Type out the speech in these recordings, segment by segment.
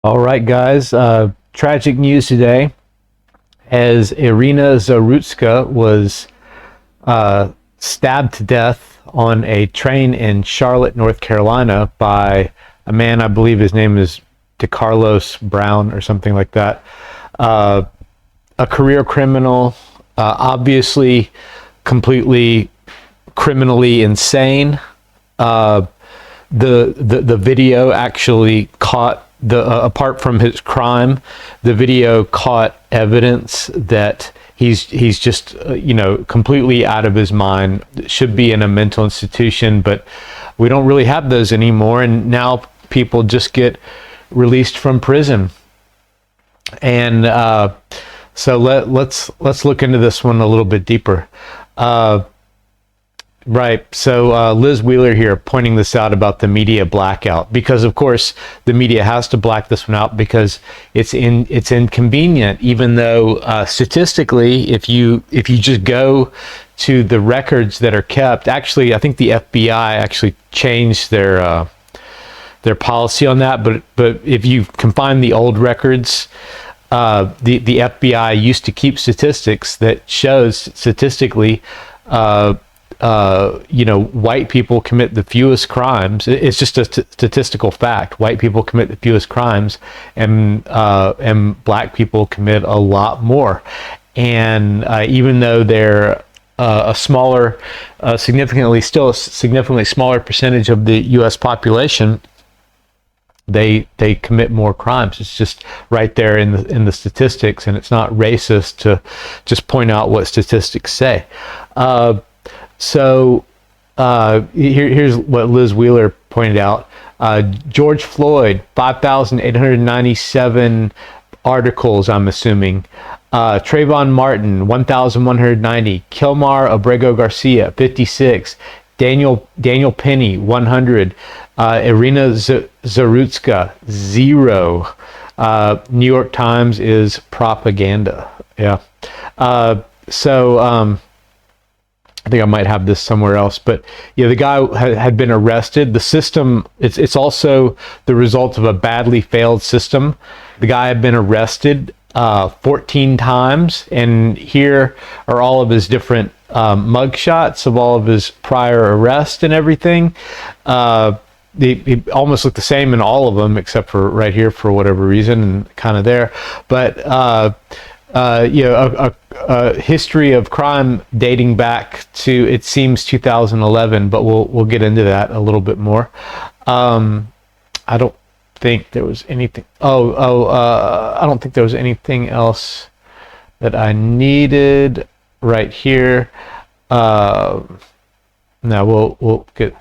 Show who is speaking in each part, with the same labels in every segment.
Speaker 1: All right, guys. Tragic news today as Iryna Zarutska was stabbed to death on a train in Charlotte, North Carolina by a man, I believe his name is Decarlos Brown or something like that. A career criminal, obviously completely criminally insane. The video actually caught apart from his crime, the video caught evidence that he's just completely out of his mind, should be in a mental institution, but we don't really have those anymore, and now people just get released from prison. And so let's look into this one a little bit deeper. Right, so Liz Wheeler here pointing this out about the media blackout, because of course the media has to black this one out because it's inconvenient, even though statistically, if you just go to the records that are kept, actually I think the FBI actually changed their policy on that, but if you can find the old records, the FBI used to keep statistics that shows statistically white people commit the fewest crimes. It's just a statistical fact. White people commit the fewest crimes, and black people commit a lot more. And even though they're a significantly smaller percentage of the U.S. population, they commit more crimes. It's just right there in the statistics, and it's not racist to just point out what statistics say. So here's what Liz Wheeler pointed out. George Floyd, 5,897 articles, I'm assuming. Trayvon Martin, 1,190. Kilmar Abrego Garcia, 56. Daniel Penny, 100. Iryna Zarutska, 0. New York Times is propaganda. Yeah. I think I might have this somewhere else, but yeah, the guy had been arrested. The system, it's also the result of a badly failed system. The guy had been arrested 14 times, and here are all of his different mug shots of all of his prior arrests and everything. They almost look the same in all of them, except for right here for whatever reason, and kind of there. But a history of crime dating back to, it seems, 2011, but we'll get into that a little bit more. I don't think there was anything. I don't think there was anything else that I needed right here. No, we'll get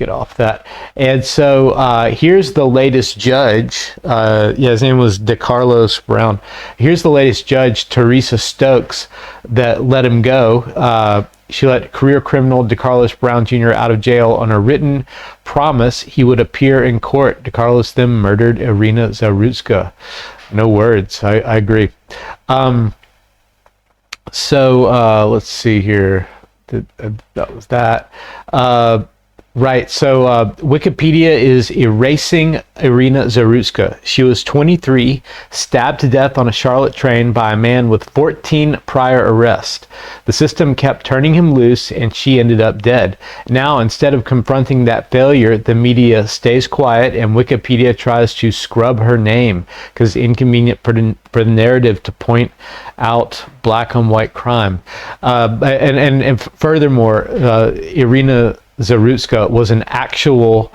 Speaker 1: off that. And so here's the latest judge. His name was Decarlos Brown. Here's the latest judge, Teresa Stokes, that let him go. She let career criminal Decarlos Brown Jr. out of jail on a written promise he would appear in court. Decarlos then murdered Iryna Zarutska. No words. I agree. Let's see here. That was that. Right, so Wikipedia is erasing Iryna Zarutska. She was 23, stabbed to death on a Charlotte train by a man with 14 prior arrests. The system kept turning him loose, and she ended up dead. Now, instead of confronting that failure, the media stays quiet, and Wikipedia tries to scrub her name because it's inconvenient for the narrative to point out black on white crime. And furthermore, Iryna Zarutska was an actual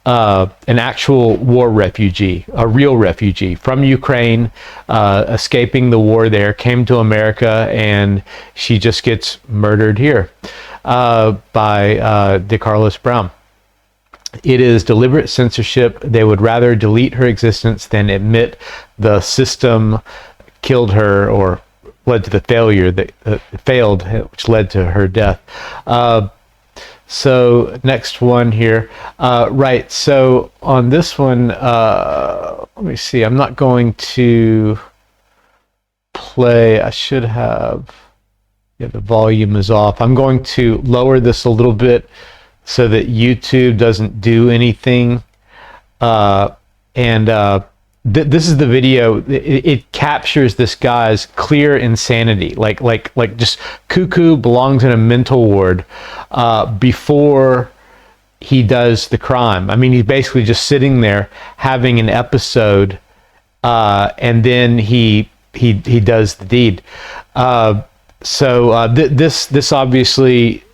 Speaker 1: war refugee, a real refugee from Ukraine, escaping the war there, came to America, and she just gets murdered here by Decarlos Brown. It is deliberate censorship. They would rather delete her existence than admit the system killed her or led to the failure that failed, which led to her death. So next one here. Right, so on this one, let me see. I'm not going to play. I should have. Yeah, the volume is off. I'm going to lower this a little bit so that YouTube doesn't do anything. this is the video. It captures this guy's clear insanity, like just cuckoo, belongs in a mental ward before he does the crime. I mean, he's basically just sitting there having an episode, and then he does the deed. This obviously,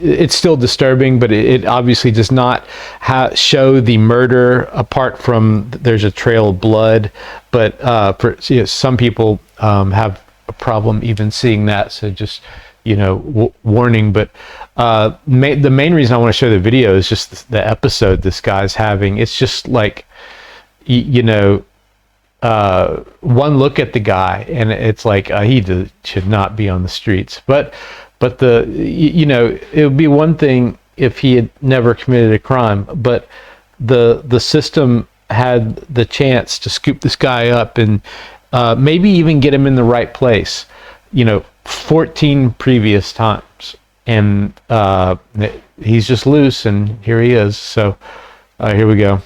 Speaker 1: it's still disturbing, but it obviously does not show the murder apart from there's a trail of blood. But for some people have a problem even seeing that. So just, warning. But the main reason I want to show the video is just the episode this guy's having. It's just like, one look at the guy and it's like he should not be on the streets. But it would be one thing if he had never committed a crime, but the system had the chance to scoop this guy up and maybe even get him in the right place, 14 previous times, and he's just loose, and here he is. So here we go.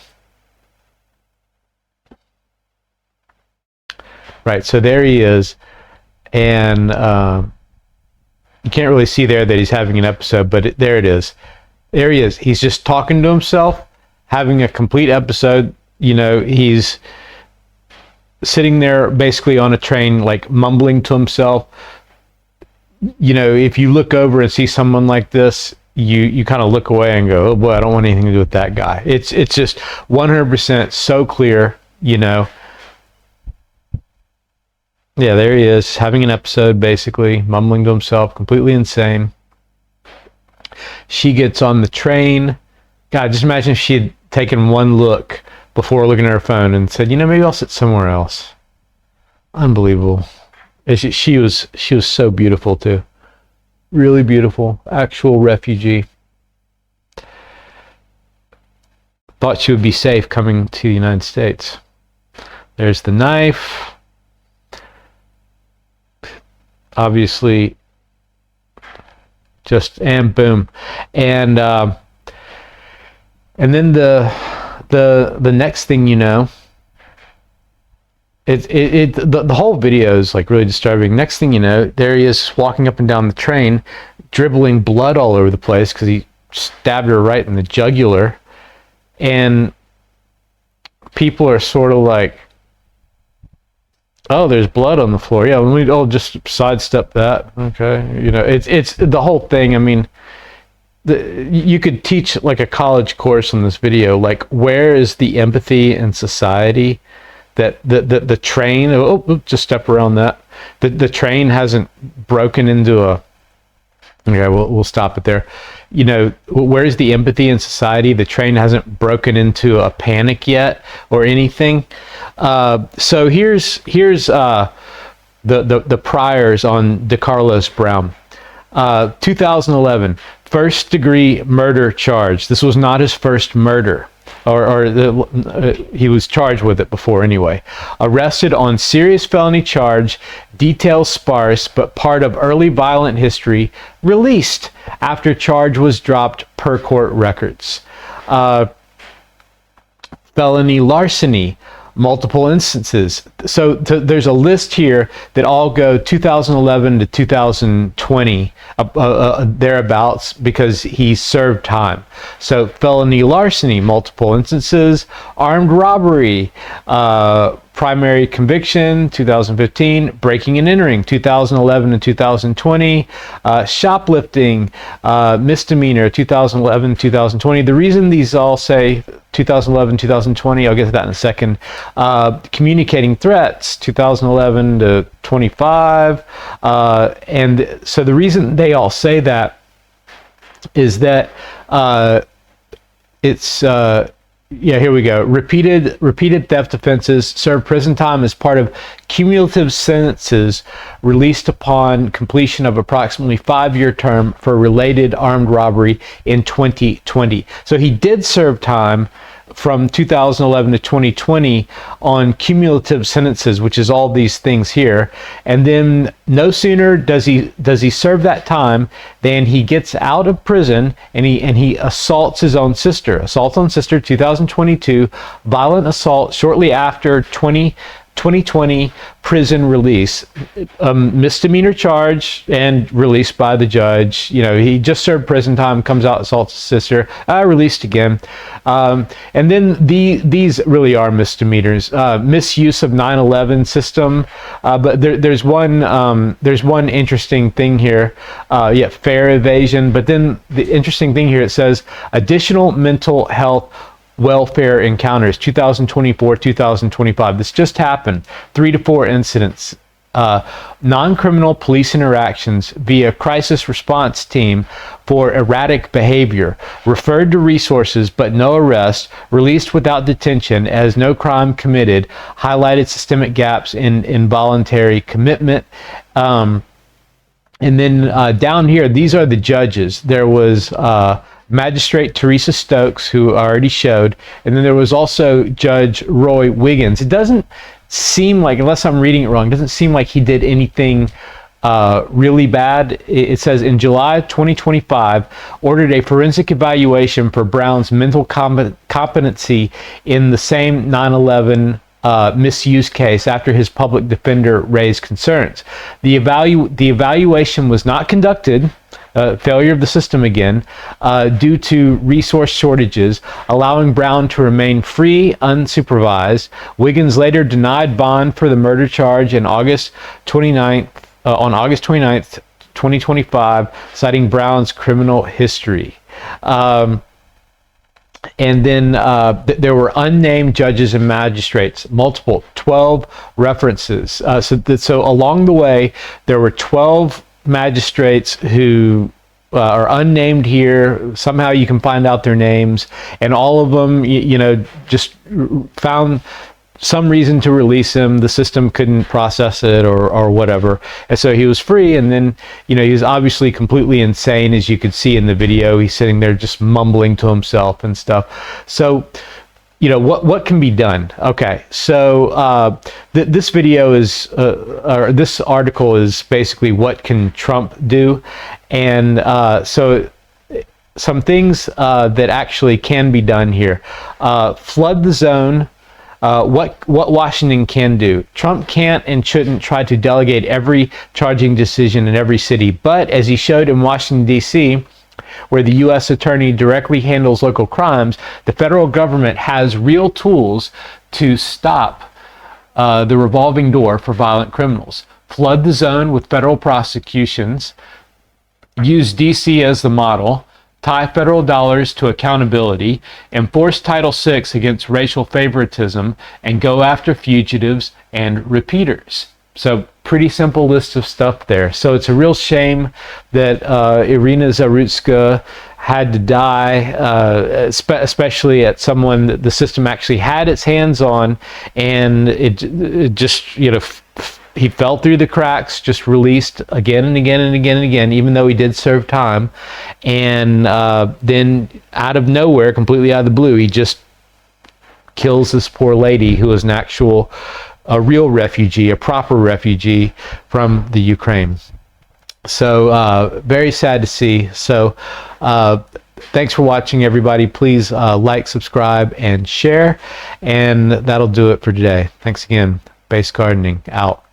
Speaker 1: Right, so there he is, and you can't really see there that he's having an episode, but there it is. There he is. He's just talking to himself, having a complete episode. He's sitting there basically on a train, like mumbling to himself. If you look over and see someone like this, you kind of look away and go, oh boy, I don't want anything to do with that guy. It's just 100% so clear, Yeah, there he is, having an episode, basically, mumbling to himself, completely insane. She gets on the train. God, just imagine if she had taken one look before looking at her phone and said, maybe I'll sit somewhere else. Unbelievable. She was so beautiful, too. Really beautiful. Actual refugee. Thought she would be safe coming to the United States. There's the knife. Obviously, and boom, and then the next thing the whole video is like really disturbing. Next thing you know, there he is walking up and down the train, dribbling blood all over the place because he stabbed her right in the jugular, and people are sort of like, oh, there's blood on the floor. Yeah, we all just sidestep that. Okay, it's the whole thing. I mean, you could teach like a college course on this video. Like, where is the empathy in society that the train? Oh, just step around that. The train hasn't broken into a. Okay, we'll stop it there. Where's the empathy in society? The train hasn't broken into a panic yet or anything. So here's the priors on Decarlos Brown. 2011, first degree murder charge. This was not his first murder. He was charged with it before anyway. Arrested on serious felony charge, details sparse, but part of early violent history. Released after charge was dropped per court records. Felony larceny, multiple instances. So there's a list here that all go 2011 to 2020, thereabouts, because he served time. So felony larceny, multiple instances. Armed robbery, primary conviction, 2015. Breaking and entering, 2011 and 2020. Shoplifting, misdemeanor, 2011, 2020. The reason these all say 2011, 2020, I'll get to that in a second. Communicating threats, 2011 to 25. And so the reason they all say that is that it's here we go. Repeated theft offenses, served prison time as part of cumulative sentences released upon completion of approximately 5-year term for related armed robbery in 2020. So he did serve time, from 2011 to 2020 on cumulative sentences, which is all these things here. And then no sooner does he serve that time than he gets out of prison and he assaults his own sister. Assault on sister, 2022, violent assault shortly after 2020 prison release, misdemeanor charge and released by the judge. You know, he just served prison time, comes out, assaults his sister, released again. And then these really are misdemeanors. Misuse of 9/11 system, but there's one interesting thing here. Fare evasion. But then the interesting thing here, it says additional mental health welfare encounters, 2024, 2025. This just happened. 3 to 4 incidents. Non-criminal police interactions via crisis response team for erratic behavior. Referred to resources but no arrest. Released without detention as no crime committed. Highlighted systemic gaps in involuntary commitment. And then down here, these are the judges. There was Magistrate Teresa Stokes, who I already showed, and then there was also Judge Roy Wiggins. It doesn't seem like, unless I'm reading it wrong, it doesn't seem like he did anything really bad. It says in July 2025, ordered a forensic evaluation for Brown's mental competency in the same 9/11 misuse case after his public defender raised concerns. The evaluation was not conducted, failure of the system again, due to resource shortages, allowing Brown to remain free unsupervised. Wiggins later denied bond for the murder charge on August 29th, 2025, citing Brown's criminal history. And then there were unnamed judges and magistrates, multiple, 12 references. So along the way, there were 12 magistrates who are unnamed here. Somehow you can find out their names, and all of them, just found some reason to release him. The system couldn't process it or whatever. And so he was free. And then, he was obviously completely insane, as you could see in the video. He's sitting there just mumbling to himself and stuff. So, what can be done? Okay, so this video is, or this article is basically what can Trump do, and so some things that actually can be done here. Flood the zone. What Washington can do. Trump can't and shouldn't try to delegate every charging decision in every city, but as he showed in Washington, D.C., where the U.S. attorney directly handles local crimes, the federal government has real tools to stop the revolving door for violent criminals. Flood the zone with federal prosecutions, use D.C. as the model, tie federal dollars to accountability, enforce Title VI against racial favoritism, and go after fugitives and repeaters. So pretty simple list of stuff there. So it's a real shame that Iryna Zarutska had to die, especially at someone that the system actually had its hands on, and it just, he fell through the cracks, just released again and again and again and again, even though he did serve time. And then out of nowhere, completely out of the blue, he just kills this poor lady who is a real refugee, a proper refugee from the Ukraine. So very sad to see. So thanks for watching, everybody. Please like, subscribe, and share. And that'll do it for today. Thanks again. Base Gardening out.